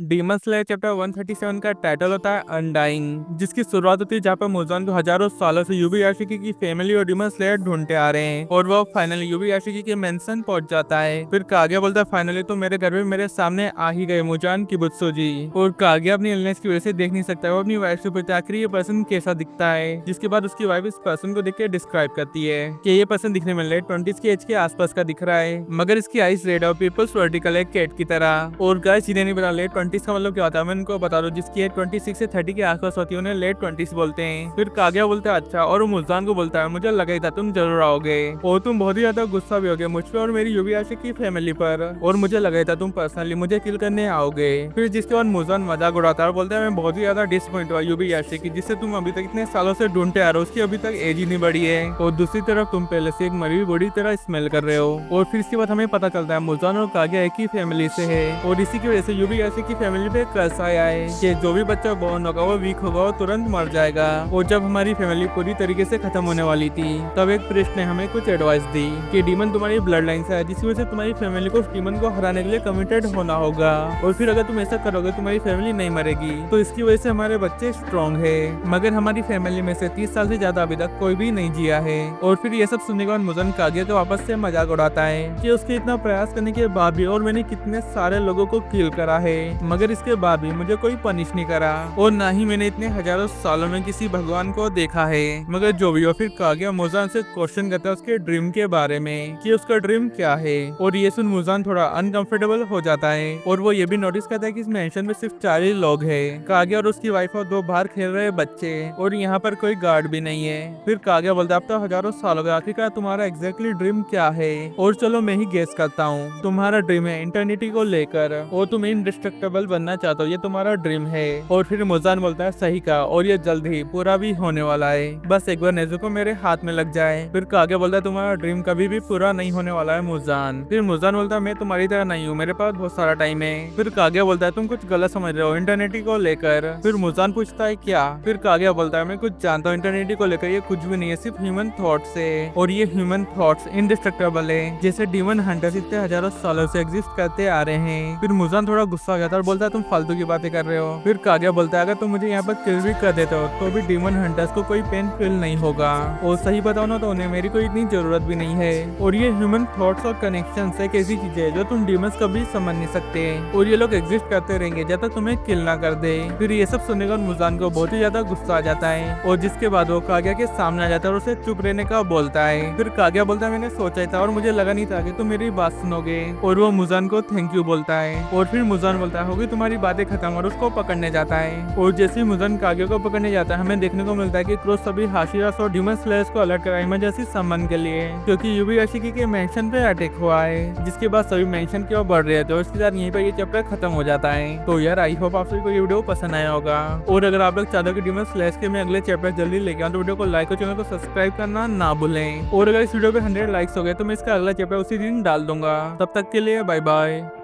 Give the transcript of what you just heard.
Demon slayer chapter 137 का title होता है अनडाइंग, जिसकी शुरुआत होती है जहाँ पर मुजान को हजारों सालों से यूबीयाशिकी की फैमिली और डीमन स्लेयर ढूंढते आ रहे हैं और वो फाइनली यूबीयाशिकी के मेंशन पहुंच जाता है। फिर काग्या बोलता है फाइनली तो मेरे घर में मेरे सामने आ ही गए मुजान किबुत्सो जी। और काग्या अपनी इलनेस की वजह से देख नहीं सकता, वो अपनी वाइफ से पूछता है आखिर ये पर्सन कैसा दिखता है, जिसके बाद उसकी वाइफ इस पर्सन को देख के डिस्क्राइब करती है कि ये पर्सन दिखने में लेट 20s की एज के आसपास का दिख रहा है, मगर इसकी आइज रेड और पीपल्स वर्टिकल है कैट की तरह। और गाइस जिन्हें नहीं पता लेट 20s का मतलब क्या होता है मैं इनको बता दूं, जिसकी एज 26 से 30 के आसपास होती है उन्हें लेट 20s बोलते हैं। फिर काग्या बोलता है अच्छा, और वो मुल्तान को बोलता है मुझे लगा ही था तुम जरूर आओगे और तुम बहुत ही ज्यादा गुस्सा भी होगे मुझ पर और मेरी यूबीयाशिकी की फैमिली पर, और मुझे लगा ही था तुम पर्सनली मुझे किल करने आओगे। फिर जिसके बाद मुजान मजाक उड़ाता है और बोलता है मैं बहुत ही ज्यादा डिसअपॉइंट हुआ यूबीयाशिकी जिससे तुम अभी तक इतने सालों से ढूंढते आ रहे हो, उसकी अभी तक एज ही नहीं बढ़ी है और दूसरी तरफ तुम पहले से एक मरी हुई बॉडी तरह स्मेल कर रहे हो। और फिर इसके बाद हमें पता चलता है मुजान और काग्या एक ही फैमिली से है और इसी की वजह से यूबीयाशिकी की फैमिली पे कर्स आया है कि जो भी बच्चा बॉर्न होगा वो वीक होगा और तुरंत मर जाएगा। और जब हमारी फैमिली पूरी तरीके से खत्म होने वाली थी तब एक प्रीस्ट ने हमें कुछ एडवाइस दी कि डीमन तुम्हारी ब्लड लाइन से है, जिसकी वजह से तुम्हारी फैमिली को डीमन को हराने के लिए कमिटेड होना होगा और फिर अगर तुम ऐसा करोगे तुम्हारी फैमिली नहीं मरेगी, तो इसकी वजह से हमारे बच्चे स्ट्रॉन्ग है। मगर हमारी फैमिली में से 30 साल से ज्यादा अभी तक कोई भी नहीं जिया है। और फिर ये सब सुनने के बाद मुजान काग्या को वापस से मजाक उड़ाता है कि उसके इतना प्रयास करने के बाद भी और मैंने कितने सारे लोगों को किल करा है, मगर इसके बाद भी मुझे कोई पनिश नहीं करा और ना ही मैंने इतने हजारों सालों में किसी भगवान को देखा है। मगर जो भी हो, फिर काग्या मुजान से क्वेश्चन करता है उसके ड्रीम के बारे में कि उसका ड्रीम क्या है। और ये सुन मुजान थोड़ा अनकंफर्टेबल हो जाता है और वो ये भी नोटिस करता है कि इस मेंशन में सिर्फ 4 ही लोग हैं, काग्या और उसकी वाइफ और 2 बाहर खेल रहे बच्चे, और यहाँ पर कोई गार्ड भी नहीं है। फिर काग्या बोलता है अब तो हजारों साल हो गए, आखिरकार तुम्हारा एग्जैक्टली ड्रीम क्या है। और चलो मैं ही गेस करता हूँ, तुम्हारा ड्रीम है इंटरनिटी को लेकर और तुम इनडिस्ट्रक्टेबल बनना चाहते हो, ये तुम्हारा ड्रीम है। और फिर मुजान बोलता है सही कहा और ये जल्द ही पूरा भी होने वाला है, बस एक बार नेज़ुको मेरे हाथ में लग जाए। फिर काग्या बोलता है तुम्हारा ड्रीम कभी भी पूरा नहीं होने वाला है मुजान। फिर मुजान बोलता है मैं तुम्हारी तरह नहीं हूँ, मेरे पास बहुत सारा टाइम है। फिर काग्या बोलता है तुम कुछ गलत समझ रहे हो इंटरनेटी को लेकर। फिर मुजान पूछता है क्या। फिर काग्या बोलता है मैं कुछ जानता हूँ इंटरनेटी को लेकर, ये कुछ भी नहीं है, सिर्फ ह्यूमन थॉट्स है और ये ह्यूमन थॉट्स इंडिस्ट्रक्टेबल है, जैसे डीमन हंटर्स इतने हजारों सालों से एग्जिस्ट करते आ रहे हैं। फिर मुजान थोड़ा गुस्सा हो जाता है और बोलता है तुम फालतू की बातें कर रहे हो। फिर काग्या बोलता है अगर तुम मुझे यहाँ पर किल भी कर देते हो तो भी डीमन हंटर्स को कोई पेन फील नहीं होगा, और सही बताओ ना तो उन्हें मेरी कोई इतनी जरूरत भी नहीं है। और ये ह्यूमन थॉट्स और कनेक्शन एक ऐसी चीज है जो तुम डीमंस कभी समझ नहीं सकते और ये लोग एग्जिस्ट करते रहेंगे जब तक तुम्हें किल ना कर दे। फिर ये सब सुनने का मुजान को बहुत ही ज्यादा गुस्सा आ जाता है और जिसके बाद वो काग्या के सामने आ जाता है और उसे चुप रहने का बोलता है। फिर काग्या बोलता है मैंने सोचा ही था और मुझे लगा नहीं था कि तुम मेरी बात सुनोगे, और वो मुजान को थैंक यू बोलता है। और फिर मुजान बोलता है होगी तुम्हारी बातें खत्म, और उसको पकड़ने जाता है। और जैसे ही मुजान काग्या को पकड़ने जाता है हमें देखने को मिलता है कि क्रोस सभी हाशिरास और डीमन स्लेयर्स को अलर्ट करा इमरजेंसी सम्मन के लिए, क्योंकि यूबीयाशिकी के मेंशन पे अटैक हुआ है, जिसके बाद सभी मेंशन की ओर बढ़ रहे थे और इसके साथ यहीं पर ये चैप्टर खत्म हो जाता है। तो यार आई होप आप सभी को ये वीडियो पसंद आया होगा, और अगर आप लोग चाहते हो कि डीमन स्लेयर्स के मैं अगले चैप्टर जल्दी लेके आऊं तो वीडियो को लाइक और चैनल को सब्सक्राइब करना ना भूलें। और अगर इस वीडियो पे 100 लाइक्स हो गए तो मैं इसका अगला चैप्टर उसी दिन डाल दूंगा। तब तक के लिए बाय बाय।